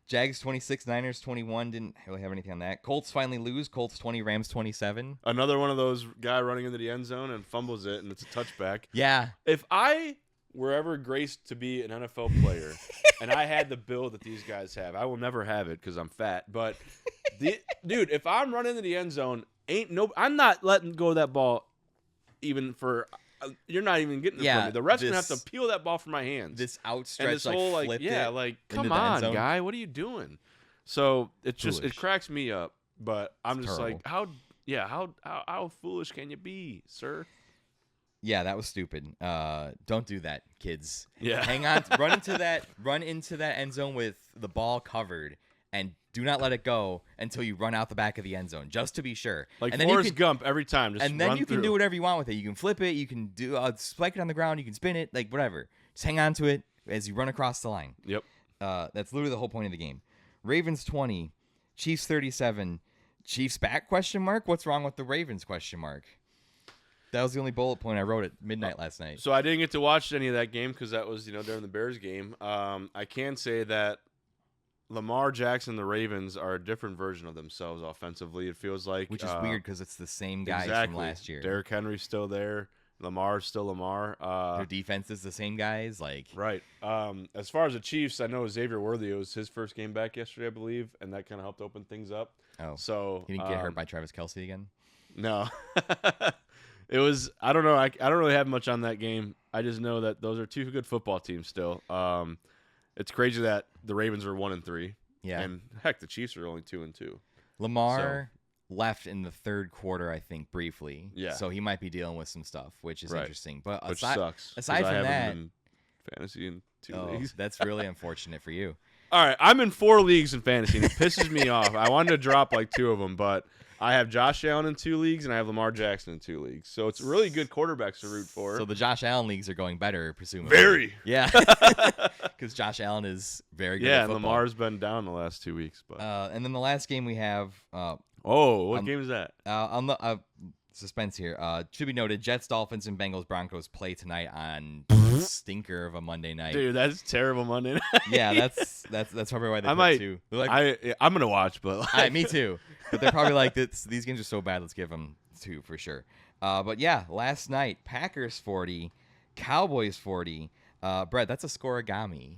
Jags 26, Niners 21. Didn't really have anything on that. Colts finally lose. Colts 20, Rams 27. Another one of those guy running into the end zone and fumbles it, and it's a touchback. Yeah. If I were ever graced to be an NFL player and I had the build that these guys have, I will never have it because I'm fat. But dude, if I'm running into the end zone, I'm not letting go of that ball even for. You're not even getting it from me. The ref's gonna have to peel that ball from my hands. This outstretched, and this whole come on, guy, what are you doing? So it cracks me up. But I'm just terrible. like, how foolish can you be, sir? Yeah, that was stupid. Don't do that, kids. Yeah, hang on, run into that end zone with the ball covered, and do not let it go until you run out the back of the end zone, just to be sure. Like and Forrest Gump every time. Just and then run you through. Can do whatever you want with it. You can flip it. You can do spike it on the ground. You can spin it, like whatever. Just hang on to it as you run across the line. Yep. That's literally the whole point of the game. Ravens 20, Chiefs 37. Chiefs back? ? What's wrong with the Ravens ? That was the only bullet point I wrote at midnight last night. So I didn't get to watch any of that game because that was during the Bears game. I can say that Lamar Jackson and the Ravens are a different version of themselves offensively. It feels like, which is weird because it's the same guys from last year. Derrick Henry's still there. Lamar's still Lamar. Their defense is the same guys. Right. As far as the Chiefs, I know Xavier Worthy was his first game back yesterday, I believe, and that kind of helped open things up. Oh, so he didn't get hurt by Travis Kelce again. No. It was. I don't know. I don't really have much on that game. I just know that those are two good football teams still. It's crazy that the Ravens are 1-3. Yeah. And heck, the Chiefs are only 2-2. Lamar left in the third quarter, I think, briefly. Yeah. So he might be dealing with some stuff, which is interesting. But which sucks. Aside from that, in fantasy in 2 leagues. That's really unfortunate for you. All right, I'm in 4 leagues in fantasy, and it pisses me off. I wanted to drop like 2 of them, but I have Josh Allen in 2 leagues, and I have Lamar Jackson in 2 leagues. So it's really good quarterbacks to root for. So the Josh Allen leagues are going better, presumably. Very. Yeah. Because Josh Allen is very good at football. And Lamar's been down the last 2 weeks. But and then the last game we have. what game is that? suspense here. Should be noted, Jets, Dolphins, and Bengals, Broncos play tonight on stinker of a Monday night. Dude, that's terrible Monday night. Yeah, that's probably why they put two. They're like, I'm gonna watch, but like, me too. But they're probably like, these games are so bad. Let's give them two for sure. But yeah, last night, Packers 40, Cowboys 40. Brett, that's a scoregami.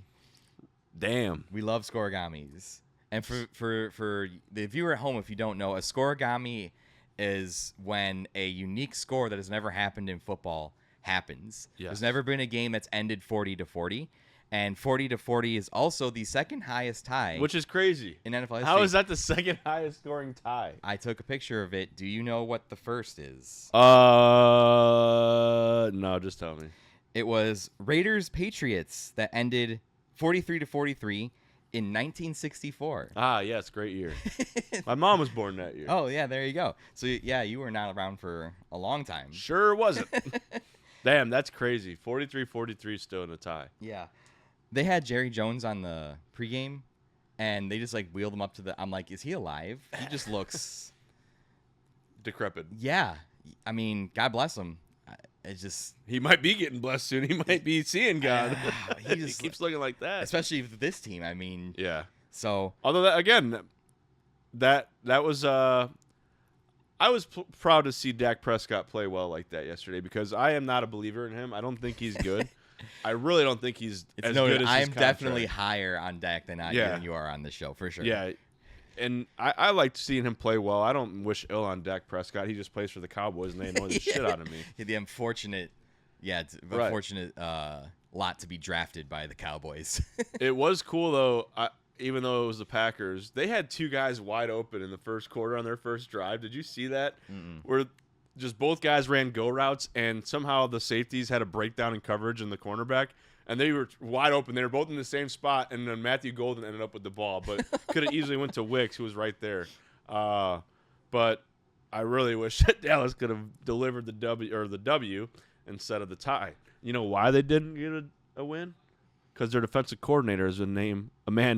Damn. We love scoregamis. And for the viewer at home, if you don't know, a scoregami is when a unique score that has never happened in football happens. Yes. There's never been a game that's ended 40-40. And 40-40 is also the second highest tie. Which is crazy. In NFL history. How is that the second highest scoring tie? I took a picture of it. Do you know what the first is? No, just tell me. It was Raiders-Patriots that ended 43-43 in 1964. Ah, yes, great year. My mom was born that year. Oh, yeah, there you go. So, yeah, you were not around for a long time. Sure wasn't. Damn, that's crazy. 43-43 still in a tie. Yeah. They had Jerry Jones on the pregame, and they just, like, wheeled him up to the – I'm like, is he alive? He just looks – decrepit. Yeah. I mean, God bless him. It's just – He might be getting blessed soon. He might be seeing God. he just keeps looking like that. Especially with this team. I mean – yeah. So – although, that was I was proud to see Dak Prescott play well like that yesterday because I am not a believer in him. I don't think he's good. I really don't think he's as good as his I'm definitely contract. higher on Dak than you are on the show, for sure. Yeah, and I liked seeing him play well. I don't wish ill on Dak Prescott. He just plays for the Cowboys, and they annoy the shit out of me. The unfortunate, unfortunate lot to be drafted by the Cowboys. It was cool, though. Even though it was the Packers, they had two guys wide open in the first quarter on their first drive. Did you see that? Mm-mm. Where just both guys ran go routes, and somehow the safeties had a breakdown in coverage in the cornerback, and they were wide open. They were both in the same spot, and then Matthew Golden ended up with the ball, but could have easily went to Wicks, who was right there. But I really wish that Dallas could have delivered the W instead of the tie. You know why they didn't get a win? Because their defensive coordinator is a man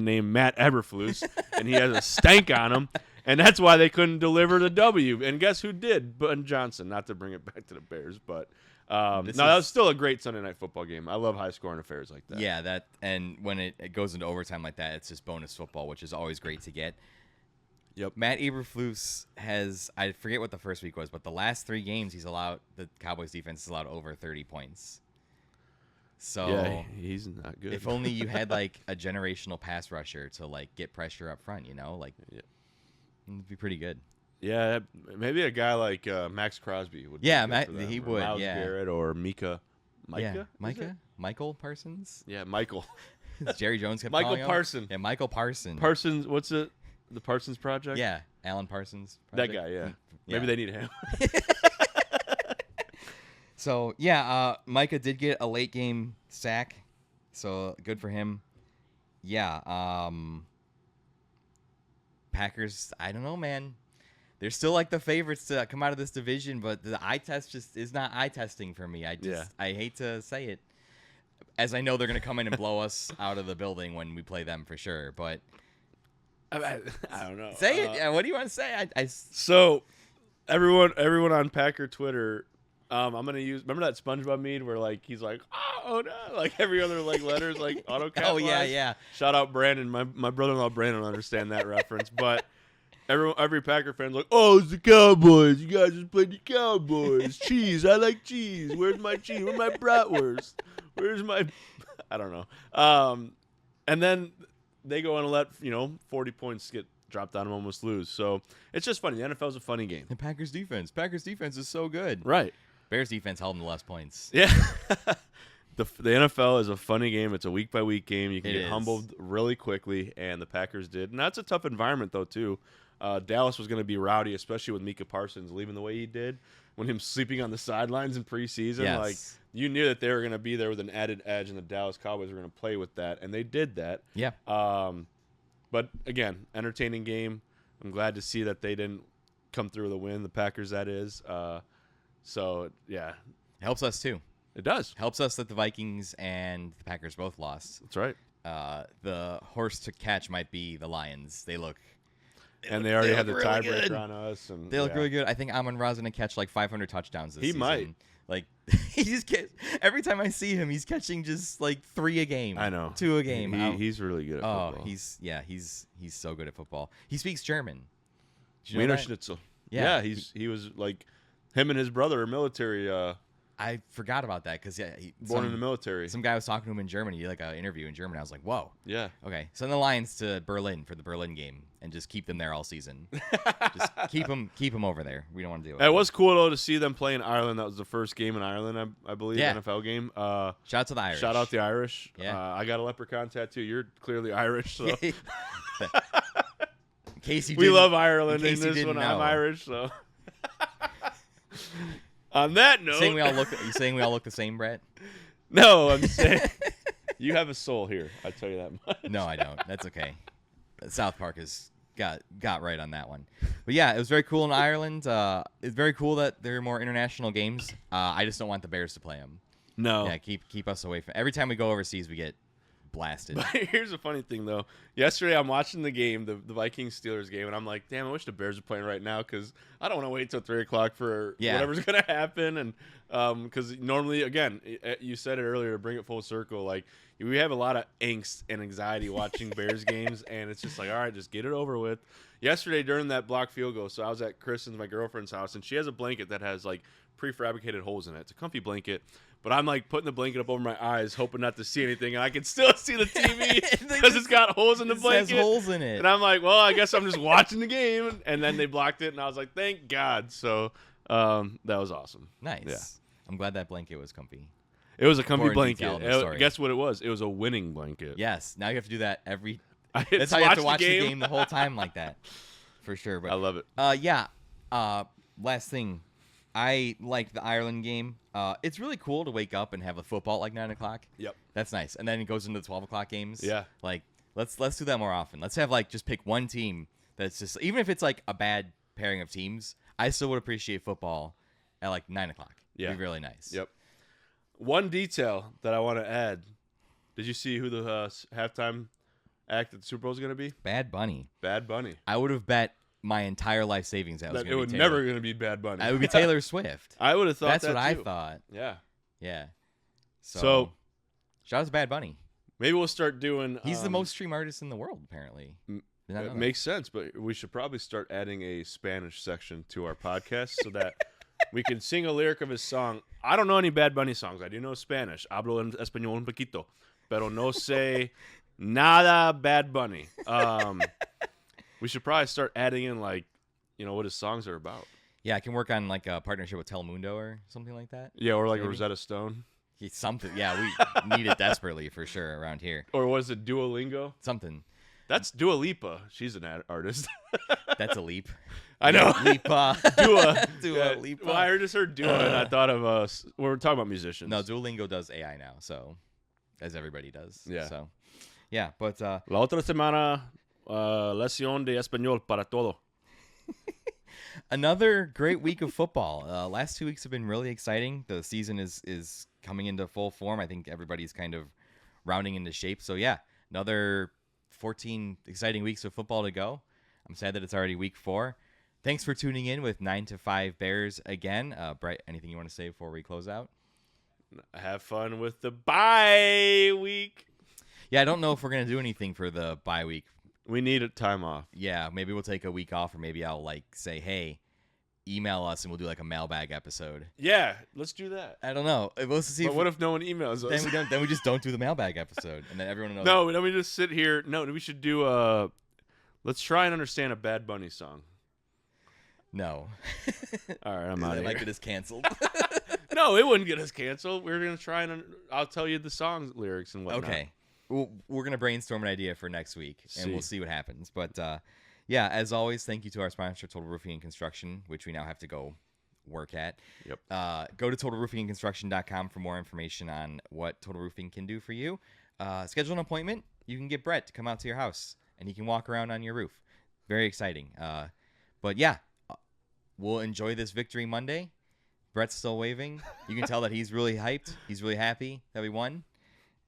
named Matt Eberflus, and he has a stank on him, and that's why they couldn't deliver the W. And guess who did? Button Johnson. Not to bring it back to the Bears, but that was still a great Sunday night football game. I love high-scoring affairs like that. Yeah, and when it goes into overtime like that, it's just bonus football, which is always great to get. Yep. Matt Eberflus has, I forget what the first week was, but the last 3 games the Cowboys defense has allowed over 30 points. So yeah, he's not good. If only you had like a generational pass rusher to like get pressure up front, like it'd be pretty good. Yeah, maybe a guy like Max Crosby would. Yeah, be good for them. he Or would. Miles yeah, Garrett or Micah. Michael Parsons. Yeah, Michael. Jerry Jones kept Michael calling Parson. him. Yeah, Michael Parson. Parsons. What's it? The Parsons Project. Yeah, Alan Parsons. That Project. guy. Yeah. Yeah. Maybe they need him. So yeah, Micah did get a late game sack, so good for him. Yeah, Packers. I don't know, man. They're still like the favorites to come out of this division, but the eye test just is not eye testing for me. I hate to say it, as I know they're gonna come in and blow us out of the building when we play them for sure. But I don't know. Say it. Yeah, what do you want to say? So everyone on Packer Twitter. I'm gonna use. Remember that SpongeBob meme where like he's like, oh no, like every other like letters like auto capitalized. Oh yeah. Shout out Brandon. My brother-in-law Brandon will understand that reference. But every Packer fan's like, oh, it's the Cowboys. You guys just played the Cowboys. Cheese. I like cheese. Where's my cheese? Where's my bratwurst? Where's my? I don't know. And then they go and let 40 points get dropped on them, almost lose. So it's just funny. The NFL's a funny game. The Packers defense is so good. Right. Bears defense held them to less points. Yeah. The NFL is a funny game. It's a week-by-week game. You can get humbled really quickly, and the Packers did. And that's a tough environment, though, too. Dallas was going to be rowdy, especially with Micah Parsons leaving the way he did. When him sleeping on the sidelines in preseason, yes. Like you knew that they were going to be there with an added edge, and the Dallas Cowboys were going to play with that, and they did that. Yeah. But, again, entertaining game. I'm glad to see that they didn't come through with a win, the Packers, that is. So, yeah. It helps us, too. It does. Helps us that the Vikings and the Packers both lost. That's right. The horse to catch might be the Lions. They look and they already had the really tiebreaker good. on us. And They look really good. I think Amon-Ra's going to catch like 500 touchdowns this season. might. Like, he just gets, every time I see him, he's catching just like 3 a game. I know. 2 a game. He's really good at football. He's so good at football. He speaks German. Did you know Wiener that? Schnitzel. Yeah, he was like, him and his brother are military. I forgot about that because Born in the military. Some guy was talking to him in Germany. He had like an interview in German. I was like, whoa. Yeah. Okay, send the Lions to Berlin for the Berlin game and just keep them there all season. Just keep them over there. We don't want to do it. It was cool though to see them play in Ireland. That was the first game in Ireland, I believe, Yeah. NFL game. Shout out to the Irish. Shout out the Irish. Yeah. I got a leprechaun tattoo. You're clearly Irish, so In case you we didn't- love Ireland in in case you this one. didn't I'm know. Irish, so. On that note, Saying we all look. You saying we all look the same, Brett? no, I'm saying you have a soul here. I tell you that much. No, I don't. That's okay. South Park has got right on that one. But yeah, it was very cool in Ireland. It's very cool that there are more international games. I just don't want the Bears to play them. No. Yeah, keep us away from. Every time we go overseas, we get blasted. But here's a funny thing, though. Yesterday, I'm watching the game, the Vikings-Steelers game, and I'm like, damn, I wish the Bears were playing right now because I don't want to wait till 3 o'clock for whatever's going to happen. And because normally, again, you said it earlier, bring it full circle. Like, we have a lot of angst and anxiety watching Bears games, and it's just like, all right, just get it over with. Yesterday, during that blocked field goal, so I was at Kristen's, my girlfriend's house, and she has a blanket that has, like, prefabricated holes in it. It's a comfy blanket. But I'm like putting the blanket up over my eyes, hoping not to see anything, and I can still see the TV because it's got holes in the blanket. It has holes in it. And I'm like, well, I guess I'm just watching the game. And then they blocked it, and I was like, thank God. So that was awesome. Nice. Yeah. I'm glad that blanket was comfy. It was a comfy More in detail blanket. in the story. Guess what it was? It was a winning blanket. Yes. Now you have to do that every. I That's how you have to watch the game the whole time like that, for sure. But I love it. yeah. Last thing, I like the Ireland game. It's really cool to wake up and have a football at like 9 o'clock. Yep. That's nice. And then it goes into the 12 o'clock games. Yeah. Like let's do that more often. Let's have like just pick one team that's just, even if it's like a bad pairing of teams, I still would appreciate football at like 9 o'clock. Yeah. It'd be really nice. Yep. One detail that I want to add. Did you see who the halftime act at the Super Bowl is going to be? Bad Bunny. Bad Bunny. I would have bet my entire life savings that was That going it to be would Taylor. never going to be Bad Bunny. It would be Taylor Swift. I would have thought That's that what I too. thought. Yeah. Yeah. So shout out to Bad Bunny. maybe we'll start doing. He's the most streamed artist in the world, apparently. Did not know It that. makes sense, but we should probably start adding a Spanish section to our podcast so that we can sing a lyric of his song. I don't know any Bad Bunny songs. I do know Spanish. Hablo en español un poquito, pero no sé nada Bad Bunny. We should probably start adding in like, what his songs are about. Yeah, I can work on like a partnership with Telemundo or something like that. Yeah, or like Maybe. Rosetta Stone. Something. Yeah, we need it desperately for sure around here. Or was it Duolingo? Something. That's Dua Lipa. She's an artist. That's a leap. I know. Lipa. Dua. Dua Yeah. Lipa. Well, I just heard Dua, and I thought of we're talking about musicians. No, Duolingo does AI now, so as everybody does. Yeah. So, yeah, but La otra semana, lección de español para todo. another great week of football. Last 2 weeks have been really exciting. The season is coming into full form. I think everybody's kind of rounding into shape. So yeah, another 14 exciting weeks of football to go. I'm sad that it's already week 4. Thanks for tuning in with 9 to 5 Bears again. Bright, anything you want to say before we close out? Have fun with the bye week. Yeah, I don't know if we're going to do anything for the bye week. We need a time off. Yeah, maybe we'll take a week off, or maybe I'll like say, hey, email us and we'll do like a mailbag episode. Yeah, let's do that. I don't know. We'll see. But what if no one emails us? Then we just don't do the mailbag episode, and then everyone knows. No, then we just sit here. No, we should do let's try and understand a Bad Bunny song. No. All right, I'm out of here. Like it is canceled. No, it wouldn't get us canceled. We're gonna try and I'll tell you the song lyrics and whatnot. Okay. We're gonna brainstorm an idea for next week, and we'll see what happens. But yeah, as always, thank you to our sponsor, Total Roofing and Construction, which we now have to go work at. Yep. Go to totalroofingandconstruction.com for more information on what Total Roofing can do for you. Schedule an appointment. You can get Brett to come out to your house, and he can walk around on your roof. Very exciting. But yeah, we'll enjoy this Victory Monday. Brett's still waving. You can tell that he's really hyped. He's really happy that we won.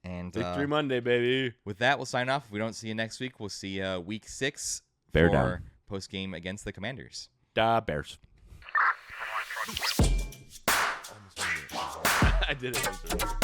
And Victory Monday, baby. with that, we'll sign off. If we don't see you next week, we'll see you week 6 Bear for down. post game against the Commanders? Bears. I did it.